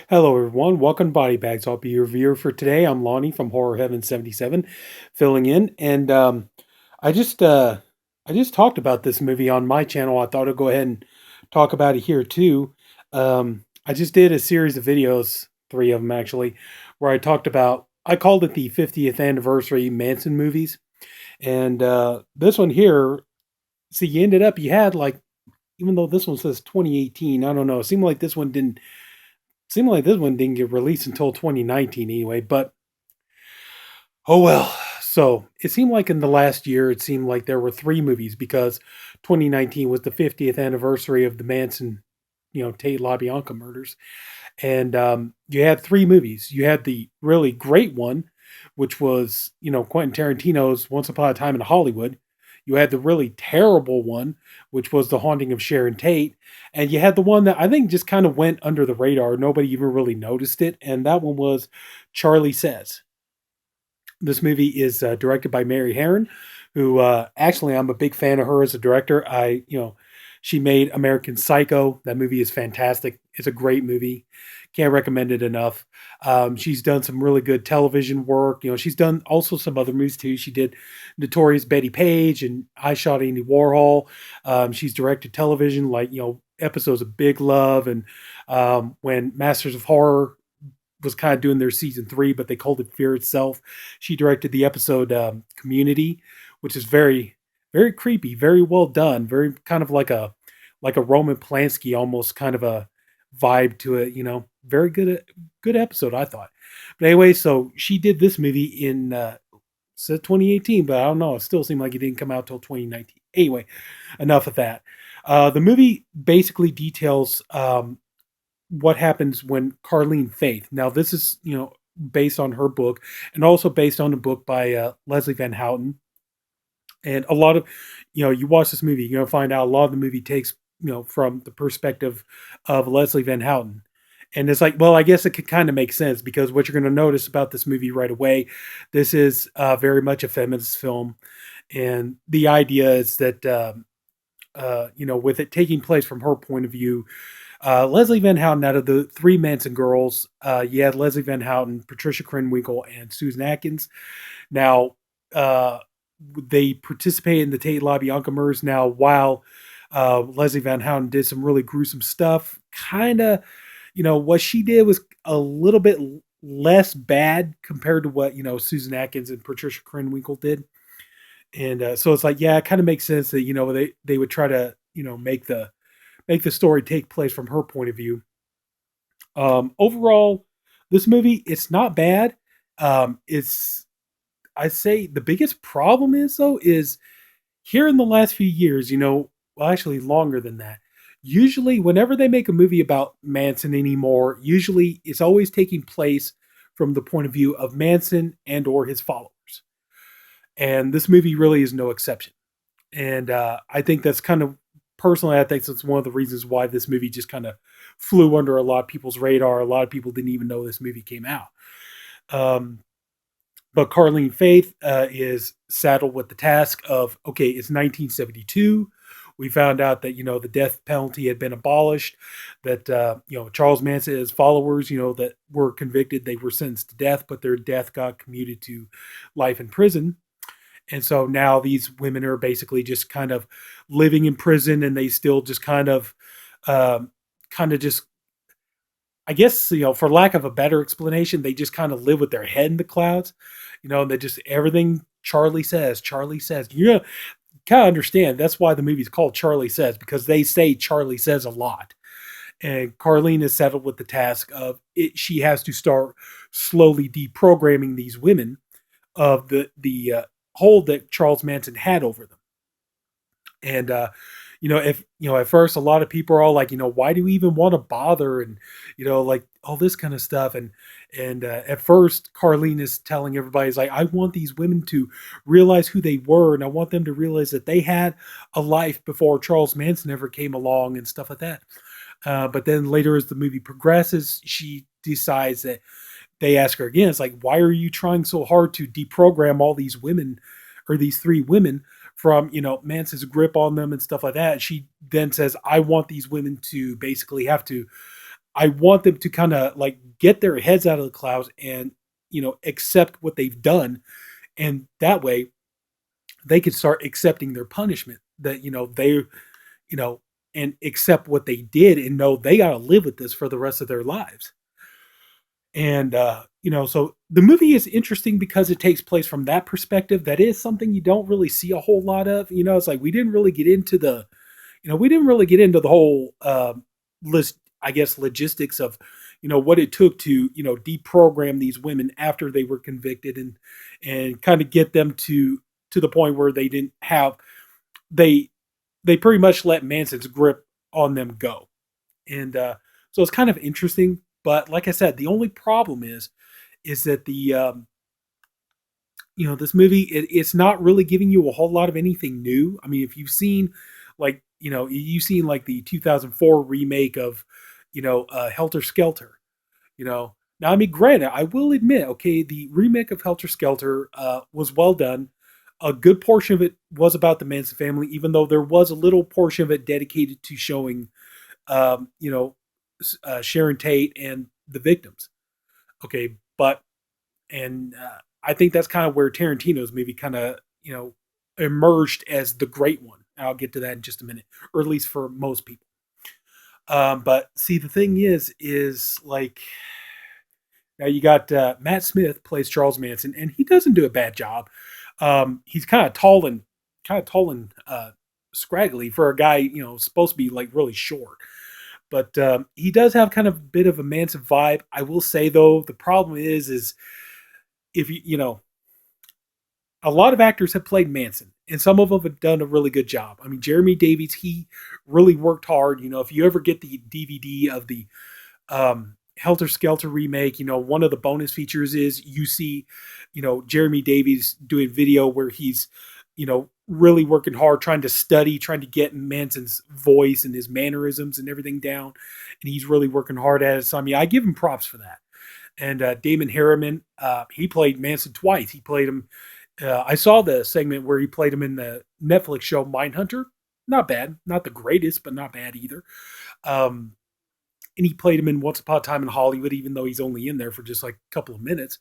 Hello, everyone. Welcome to Body Bags. I'll be your reviewer for today. I'm Lonnie from Horror Heaven77, filling in. And I just uh, I just talked about this movie on my channel. I thought I'd go ahead and talk about it here too. I just did a series of videos, three of them actually, where I talked about. I called it the 50th anniversary Manson movies, and this one here. See, you had like, even though this one says 2018, I don't know. Seemed like this one didn't get released until 2019 anyway, but oh well. So it seemed like in the last year, it seemed like there were three movies because 2019 was the 50th anniversary of the Manson, Tate LaBianca murders. And you had three movies. You had the really great one, which was, Quentin Tarantino's Once Upon a Time in Hollywood. You had the really terrible one, which was The Haunting of Sharon Tate. And you had the one that I think just kind of went under the radar. Nobody even really noticed it. And that one was Charlie Says. This movie is directed by Mary Harron, who actually I'm a big fan of her as a director. She made American Psycho. That movie is fantastic. It's a great movie. Can't recommend it enough. She's done some really good television work. She's done also some other movies too. She did Notorious Betty Page and I Shot Andy Warhol. She's directed television like, episodes of Big Love and when Masters of Horror was kind of doing their season three, but they called it Fear Itself. She directed the episode Community, which is very, very creepy, very well done, very kind of like a Roman Polanski almost kind of a vibe to it. Very good episode I thought. But anyway, so she did this movie in said 2018, but I don't know. It still seemed like it didn't come out till 2019. Anyway, enough of that. The movie basically details what happens when Carlene Faith. Now, this is based on her book, and also based on a book by Leslie Van Houten. And a lot of you watch this movie, you're gonna find out a lot of the movie takes from the perspective of Leslie Van Houten. And it's like, well, I guess it could kind of make sense because what you're going to notice about this movie right away, this is very much a feminist film, and the idea is that with it taking place from her point of view, Leslie Van Houten, out of the three Manson girls, you had Leslie Van Houten, Patricia Krenwinkel, and Susan Atkins. Now, they participated in the Tate LaBianca murders. Now, while Leslie Van Houten did some really gruesome stuff, kind of, what she did was a little bit less bad compared to what, Susan Atkins and Patricia Krenwinkel did. And so it's like, yeah, it kind of makes sense that, they would try to, make the story take place from her point of view. Overall, this movie, it's not bad. It's I say the biggest problem is though is here in the last few years, well, actually longer than that. Usually, whenever they make a movie about Manson anymore, usually it's always taking place from the point of view of Manson and or his followers. And this movie really is no exception. And I think that's kind of personally, I think that's one of the reasons why this movie just kind of flew under a lot of people's radar. A lot of people didn't even know this movie came out. Um, but Carlene Faith is saddled with the task of, okay, it's 1972. We found out that, the death penalty had been abolished, that, Charles Manson and his followers, that were convicted, they were sentenced to death, but their death got commuted to life in prison. And so now these women are basically just kind of living in prison, and they still just just, I guess, for lack of a better explanation, they just kind of live with their head in the clouds, and they just everything Charlie says, Charlie says. Kind of understand that's why the movie's called Charlie Says, because they say Charlie says a lot. And Carlene is settled with the task of it. She has to start slowly deprogramming these women of the hold that Charles Manson had over them. And if at first a lot of people are all like, why do we even want to bother, and like all this kind of stuff, and at first Carlene is telling everybody, is like, I want these women to realize who they were, and I want them to realize that they had a life before Charles Manson ever came along and stuff like that. But then later, as the movie progresses, she decides that they ask her again, it's like, why are you trying so hard to deprogram all these women, or these three women, from Manson's grip on them and stuff like that? She then says, I want these women to basically have to I want them to kind of like get their heads out of the clouds and, accept what they've done. And that way they can start accepting their punishment that, you know, and accept what they did and know they got to live with this for the rest of their lives. And, so the movie is interesting because it takes place from that perspective. That is something you don't really see a whole lot of. It's like we didn't really get into the whole list, I guess, logistics of, what it took to, deprogram these women after they were convicted and kind of get them to the point where they didn't have, they, they pretty much let Manson's grip on them go. And so it's kind of interesting. But like I said, the only problem is that this movie, it's not really giving you a whole lot of anything new. I mean, if you've seen you've seen like the 2004 remake of, Helter Skelter, now, I mean, granted, I will admit, okay, the remake of Helter Skelter was well done. A good portion of it was about the Manson family, even though there was a little portion of it dedicated to showing, um, you know, Sharon Tate and the victims. Okay, but I think that's kind of where Tarantino's movie kind of emerged as the great one. I'll get to that in just a minute, or at least for most people. But see, the thing is like now you got Matt Smith plays Charles Manson, and he doesn't do a bad job. He's kind of tall and scraggly for a guy supposed to be like really short. But he does have kind of a bit of a Manson vibe. I will say though, the problem is if a lot of actors have played Manson, and some of them have done a really good job. I mean, Jeremy Davies, he really worked hard. If you ever get the DVD of the Helter Skelter remake, one of the bonus features is you see, Jeremy Davies doing video where he's, really working hard, trying to study, trying to get Manson's voice and his mannerisms and everything down. And he's really working hard at it. So, I mean, I give him props for that. And Damon Harriman, he played Manson twice. He played him. I saw the segment where he played him in the Netflix show Mindhunter. Not bad, not the greatest, but not bad either. And he played him in Once Upon a Time in Hollywood, even though he's only in there for just like a couple of minutes.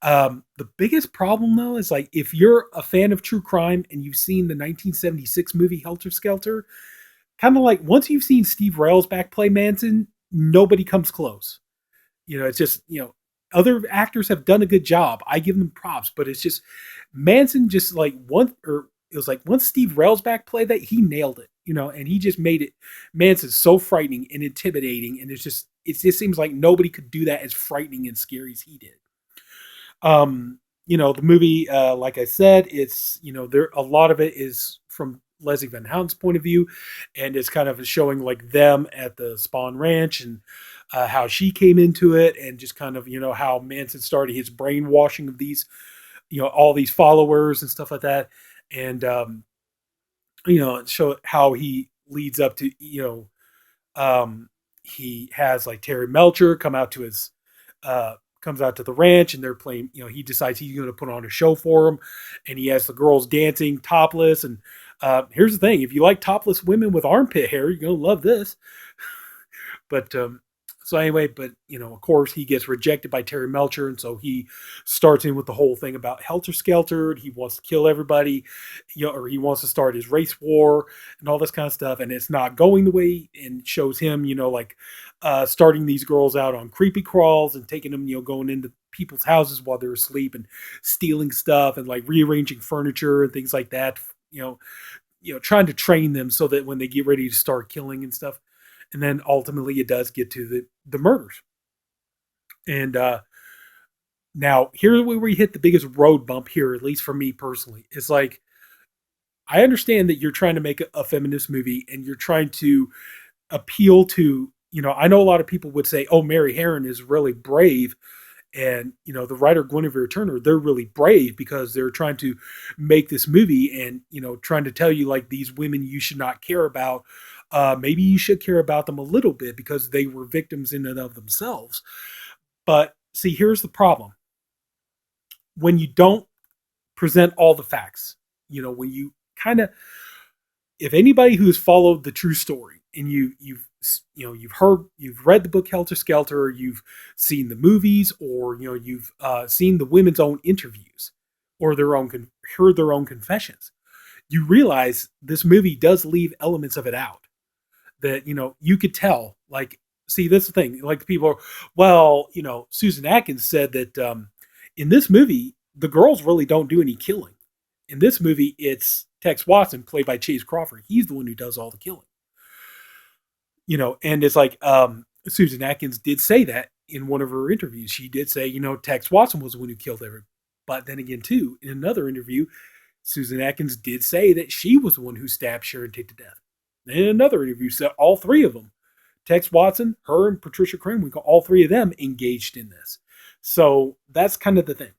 The biggest problem though is like if you're a fan of true crime and you've seen the 1976 movie Helter Skelter, kind of like once you've seen Steve Railsback play Manson, nobody comes close. It's just, other actors have done a good job. I give them props, but it's just Manson just like it was like once Steve Railsback played that, he nailed it, and he just made it Manson so frightening and intimidating. And it just seems like nobody could do that as frightening and scary as he did. The movie, like I said, it's, there, a lot of it is from Leslie Van Houten's point of view, and it's kind of showing like them at the Spawn Ranch and how she came into it, and just kind of, how Manson started his brainwashing of these, all these followers and stuff like that. And, show how he leads up to, he has like Terry Melcher comes out to the ranch, and they're playing, he decides he's going to put on a show for him, and he has the girls dancing topless. And here's the thing, if you like topless women with armpit hair, you're going to love this. But so anyway, of course he gets rejected by Terry Melcher, and so he starts in with the whole thing about Helter Skelter. He wants to kill everybody, or he wants to start his race war and all this kind of stuff, and it's not going the way, and shows him, starting these girls out on creepy crawls and taking them, going into people's houses while they're asleep and stealing stuff and like rearranging furniture and things like that, trying to train them so that when they get ready to start killing and stuff. And then ultimately it does get to the murders. And now here's where we hit the biggest road bump here, at least for me personally. It's like, I understand that you're trying to make a feminist movie and you're trying to appeal to, I know a lot of people would say, oh, Mary Harron is really brave. And, the writer Guinevere Turner, they're really brave because they're trying to make this movie and, trying to tell you like these women you should not care about. Maybe you should care about them a little bit because they were victims in and of themselves. But see, here's the problem. When you don't present all the facts, when you kind of, if anybody who's followed the true story and you've you've read the book Helter Skelter, or you've seen the movies, or you've seen the women's own interviews, or heard their own confessions. You realize this movie does leave elements of it out that you could tell. Like, see, that's the thing. Like, people are, well, Susan Atkins said that in this movie the girls really don't do any killing. In this movie, it's Tex Watson, played by Chace Crawford. He's the one who does all the killing. And it's like Susan Atkins did say that in one of her interviews. She did say, Tex Watson was the one who killed everyone. But then again, too, in another interview, Susan Atkins did say that she was the one who stabbed Sharon Tate to death. And in another interview, said all three of them, Tex Watson, her, and Patricia Krenwinkel, all three of them engaged in this. So that's kind of the thing.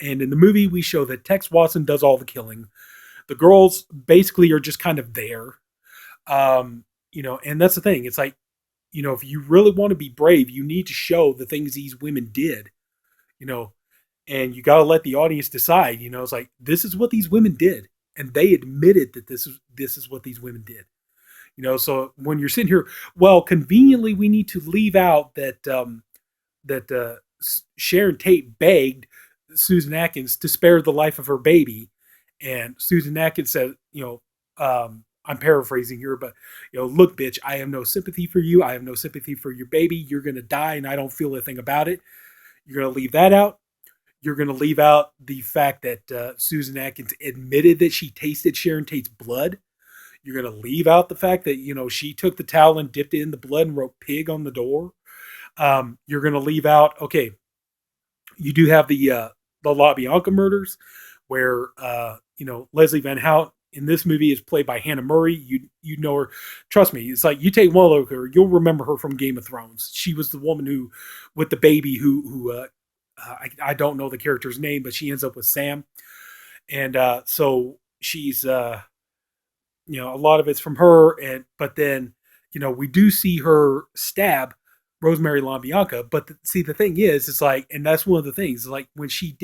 And in the movie, we show that Tex Watson does all the killing. The girls basically are just kind of there. And that's the thing. It's like, if you really want to be brave, you need to show the things these women did, and you got to let the audience decide. It's like, this is what these women did. And they admitted that this is what these women did. So when you're sitting here, well, conveniently, we need to leave out that Sharon Tate begged Susan Atkins to spare the life of her baby. And Susan Atkins said, I'm paraphrasing here, but, look, bitch, I have no sympathy for you. I have no sympathy for your baby. You're going to die, and I don't feel a thing about it. You're going to leave that out. You're going to leave out the fact that Susan Atkins admitted that she tasted Sharon Tate's blood. You're going to leave out the fact that, she took the towel and dipped it in the blood and wrote pig on the door. You're going to leave out, okay, you do have the LaBianca murders, where, Leslie Van Hout in this movie is played by Hannah Murray. You know her. Trust me, it's like, you take one look at her, you'll remember her from Game of Thrones. She was the woman who, with the baby, who I don't know the character's name, but she ends up with Sam. And so she's, a lot of it's from her. But then, we do see her stab Rosemary LaBianca. But the thing is, it's like, and that's one of the things, like, when she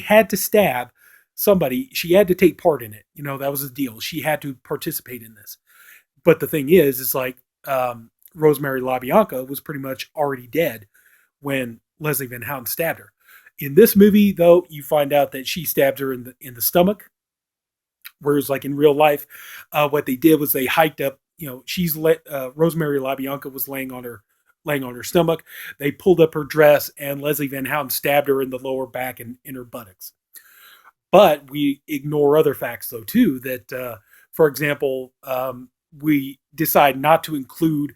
had to stab somebody, she had to take part in it. That was the deal. She had to participate in this. But the thing is, it's like, Rosemary LaBianca was pretty much already dead when Leslie Van Houten stabbed her. In this movie, though, you find out that she stabbed her in the stomach. Whereas, like, in real life, what they did was they hiked up. Rosemary LaBianca was laying on her stomach. They pulled up her dress, and Leslie Van Houten stabbed her in the lower back and in her buttocks. But we ignore other facts, though, too. That, for example, we decide not to include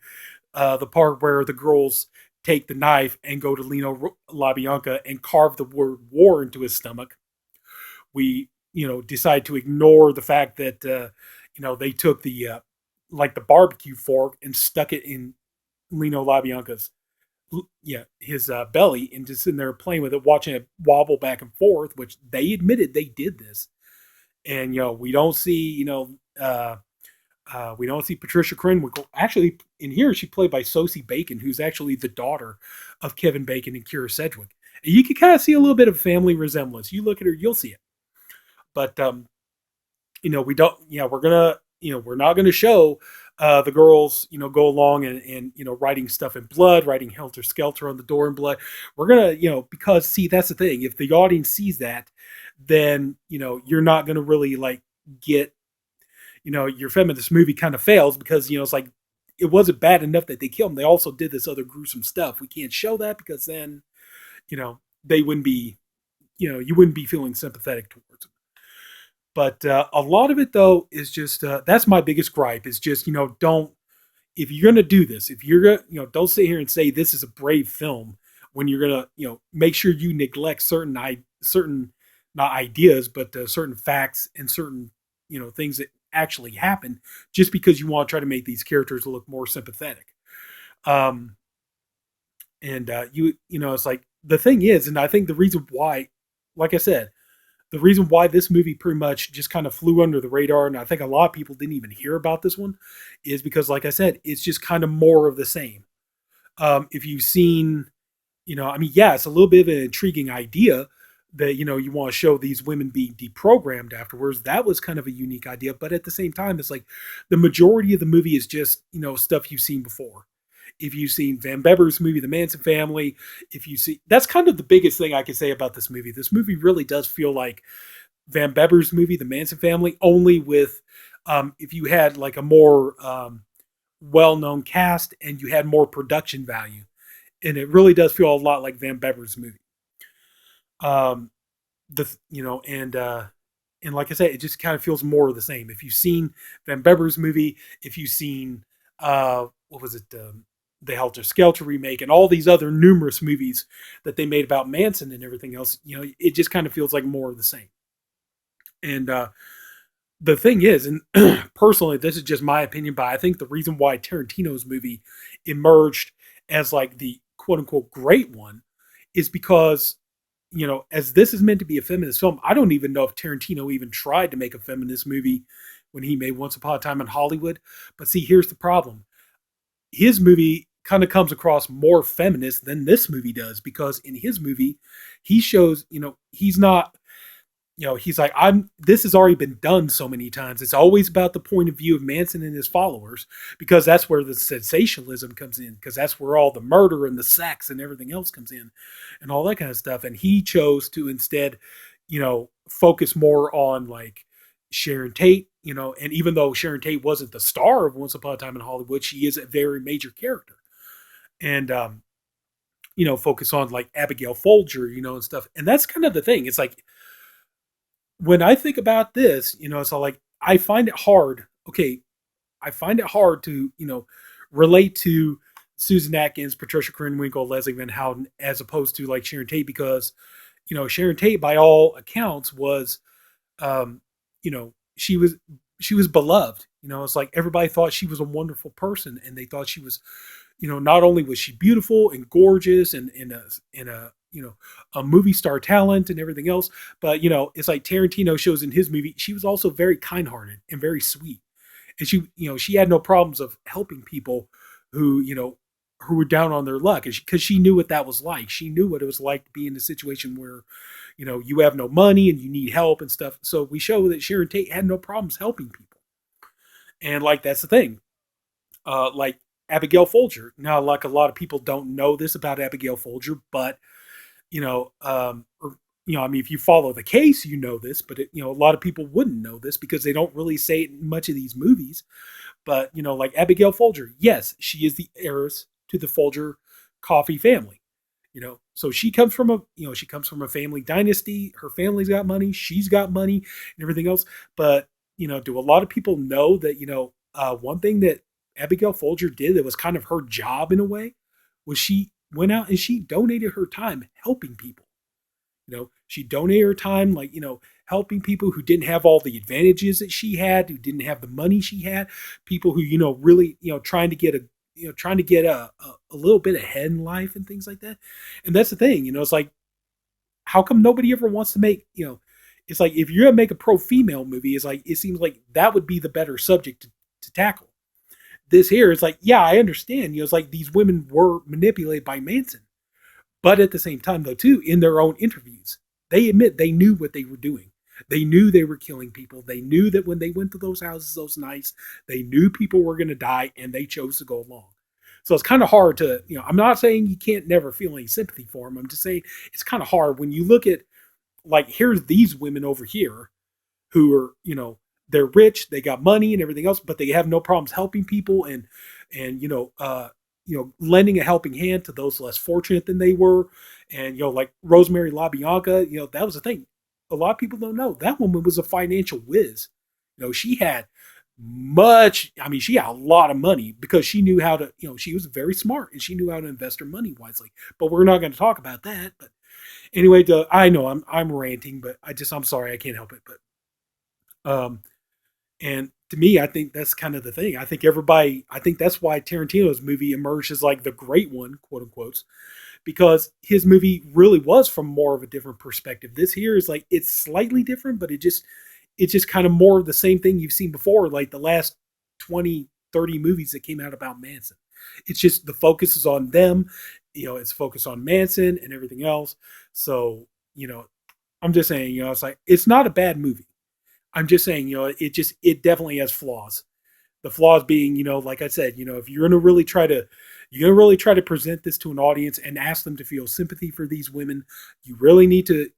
the part where the girls take the knife and go to Lino LaBianca and carve the word war into his stomach. We, decide to ignore the fact that, they took the barbecue fork and stuck it in Lino LaBianca's, his belly, and just sitting there playing with it, watching it wobble back and forth, which they admitted they did this. And, we don't see, we don't see Patricia Krenwinkel. Actually, in here, she's played by Sosie Bacon, who's actually the daughter of Kevin Bacon and Kira Sedgwick. And you can kind of see a little bit of family resemblance. You look at her, you'll see it. But, we don't, we're not going to show the girls, go along and writing stuff in blood, writing Helter Skelter on the door in blood. We're going to, because, see, that's the thing. If the audience sees that, then, you're not going to really, like, get, your feminist movie kind of fails, because, it's like, it wasn't bad enough that they killed him. They also did this other gruesome stuff. We can't show that, because then, they wouldn't be, you wouldn't be feeling sympathetic towards them. But a lot of it, though, is just, that's my biggest gripe, is just, don't, if you're going to do this, if you're going to, don't sit here and say this is a brave film when you're going to, make sure you neglect certain, not ideas, but certain facts and certain, things that actually happen, just because you want to try to make these characters look more sympathetic. It's like, the thing is, and I think the reason why, like I said, the reason why this movie pretty much just kind of flew under the radar, and I think a lot of people didn't even hear about this one, is because, like I said, it's just kind of more of the same. If you've seen, it's a little bit of an intriguing idea, that, you want to show these women being deprogrammed afterwards. That was kind of a unique idea, but at the same time, it's like the majority of the movie is just, stuff you've seen before. If you've seen Van Bever's movie, The Manson Family, if you see, that's kind of the biggest thing I can say about this movie. This movie really does feel like Van Bever's movie, The Manson Family, only with, if you had like a more well-known cast and you had more production value. And it really does feel a lot like Van Bever's movie. Um, and like I said, it just kind of feels more of the same. If you've seen Van Bever's movie, if you've seen what was it, the Helter Skelter remake, and all these other numerous movies that they made about Manson and everything else, it just kind of feels like more of the same. And the thing is, and personally, this is just my opinion, but I think the reason why Tarantino's movie emerged as like the quote unquote great one is because, as this is meant to be a feminist film, I don't even know if Tarantino even tried to make a feminist movie when he made Once Upon a Time in Hollywood. But see, here's the problem. His movie kind of comes across more feminist than this movie does, because in his movie, he shows, he's not, he's like, this has already been done so many times. It's always about the point of view of Manson and his followers, because that's where the sensationalism comes in, because that's where all the murder and the sex and everything else comes in and all that kind of stuff. And he chose to instead, focus more on like Sharon Tate, and even though Sharon Tate wasn't the star of Once Upon a Time in Hollywood, she is a very major character. And, focus on like Abigail Folger, and stuff. And that's kind of the thing. It's like, when I think about this, it's all like, I find it hard. Okay, I find it hard to, relate to Susan Atkins, Patricia Krenwinkel, Leslie Van Houten, as opposed to like Sharon Tate, because, Sharon Tate, by all accounts, was, um, she was beloved. It's like everybody thought she was a wonderful person, and they thought she was, not only was she beautiful and gorgeous and in a a movie star talent and everything else, but it's like Tarantino shows in his movie, she was also very kind-hearted and very sweet. And she had no problems of helping people who, who were down on their luck, because she knew what that was like. She knew what it was like to be in a situation where, you have no money and you need help and stuff. So we show that Sharon Tate had no problems helping people. And like, that's the thing. Like Abigail Folger. Now, like, a lot of people don't know this about Abigail Folger, but I mean, if you follow the case, this, but a lot of people wouldn't know this because they don't really say it in much of these movies. But, like Abigail Folger, yes, she is the heiress to the Folger coffee family. So she comes from a family dynasty. Her family's got money. She's got money and everything else. But, do a lot of people know that, one thing that Abigail Folger did that was kind of her job in a way was she went out and she donated her time helping people. She donated her time, like, helping people who didn't have all the advantages that she had, who didn't have the money she had, people who, really, trying to get a little bit ahead in life and things like that. And that's the thing, it's like, how come nobody ever wants to make, it's like, if you're going to make a pro-female movie, it's like, it seems like that would be the better subject to tackle. This here is like, yeah, I understand, it's like these women were manipulated by Manson. But at the same time, though, too, in their own interviews, they admit they knew what they were doing. They knew they were killing people. They knew that when they went to those houses those nights, they knew people were going to die, and they chose to go along. So it's kind of hard to, I'm not saying you can't never feel any sympathy for them. I'm just saying it's kind of hard when you look at, like, here's these women over here who are, they're rich, they got money and everything else, but they have no problems helping people and lending a helping hand to those less fortunate than they were. And, like Rosemary LaBianca, that was the thing. A lot of people don't know that woman was a financial whiz. She had she had a lot of money because she knew how to, she was very smart and she knew how to invest her money wisely. But we're not going to talk about that. But anyway, I know I'm ranting, but I'm sorry, I can't help it. But, and to me, I think that's kind of the thing. I think that's why Tarantino's movie emerged as like the great one, quote unquote, because his movie really was from more of a different perspective. This here is like, it's slightly different, but it's just kind of more of the same thing you've seen before, like the last 20, 30 movies that came out about Manson. It's just the focus is on them, it's focused on Manson and everything else. So, I'm just saying, it's like it's not a bad movie. I'm just saying, it definitely has flaws. The flaws being, like I said, if you're gonna really try to present this to an audience and ask them to feel sympathy for these women, you really need to,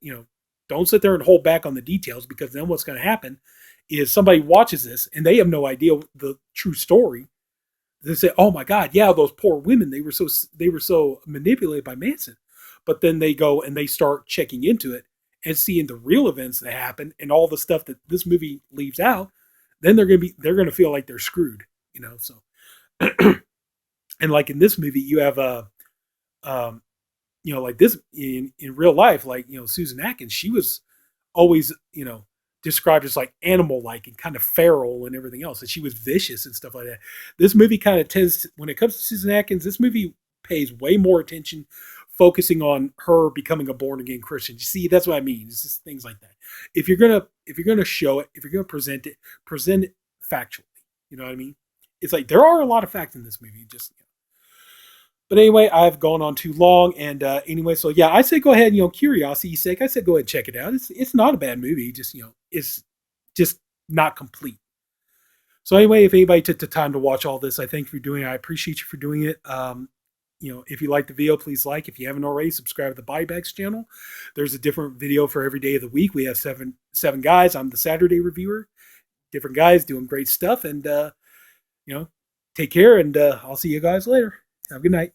don't sit there and hold back on the details, because then what's going to happen is somebody watches this and they have no idea the true story. They say, "Oh my God, yeah, those poor women, they were so manipulated by Manson." But then they go and they start checking into it and seeing the real events that happen and all the stuff that this movie leaves out. Then they're gonna feel like they're screwed, So, and like in this movie, you have um, like this in real life, like Susan Atkins, she was always described as like animal like and kind of feral and everything else, and she was vicious and stuff like that. This movie kind of tends when it comes to Susan Atkins, this movie pays way more attention, focusing on her becoming a born again Christian. You see, that's what I mean. It's just things like that. If you're gonna show it, if you're gonna present it factually. You know what I mean? It's like there are a lot of facts in this movie. Just but anyway, I've gone on too long, and anyway, so yeah, I say go ahead. Curiosity's sake, I said go ahead and check it out. It's not a bad movie. Just it's just not complete. So anyway, if anybody took the time to watch all this, I thank you for doing it. I appreciate you for doing it. If you like the video, please like. If you haven't already, subscribe to the Buybacks channel. There's a different video for every day of the week. We have seven guys. I'm the Saturday reviewer. Different guys doing great stuff, and you know, take care, and I'll see you guys later. Have a good night.